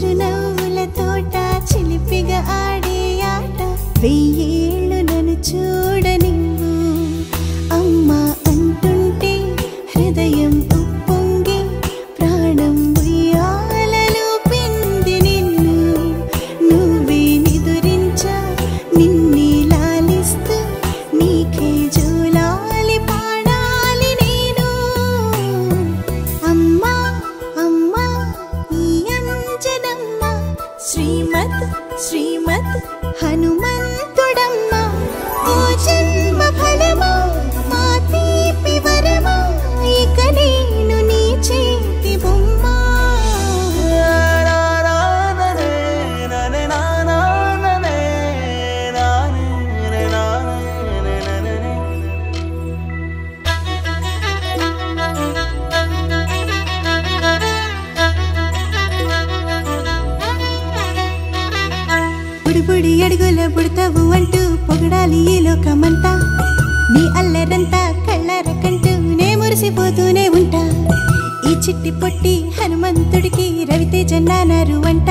చిరునవ్వుల తోట చిలిపిగా ఆడే ఆట వెయ్యేళ్ళు నన్ను చూడనివ్వు అమ్మా అంటుంటే హృదయం ఉప్పొంగి ప్రాణం ఉయ్యాలలో పిండి నిన్ను నువ్వే నిదురించా నిన్నే లాలిస్తూ నీకే జోలాలి పాడాలి నేను అమ్మా అమ్మా ఈ అంజనమ్మ శ్రీమత్ శ్రీమత్ హనుమంతుడమ్మా ఓ జన్మ ఫలమా మా తీపి వరమా ఇక నేను నీ చేతి బొమ్మ బుడి అడుగుల బుడతావు అంటూ పొగడాలి ఈ లోకమంతా నీ అల్లరంతా కళ్ళారకంటూ నే మురిసిపోతూనే ఉంటా ఈ చిట్టి పొట్టి హనుమంతుడికి రవితేజ నాన్నారు అంట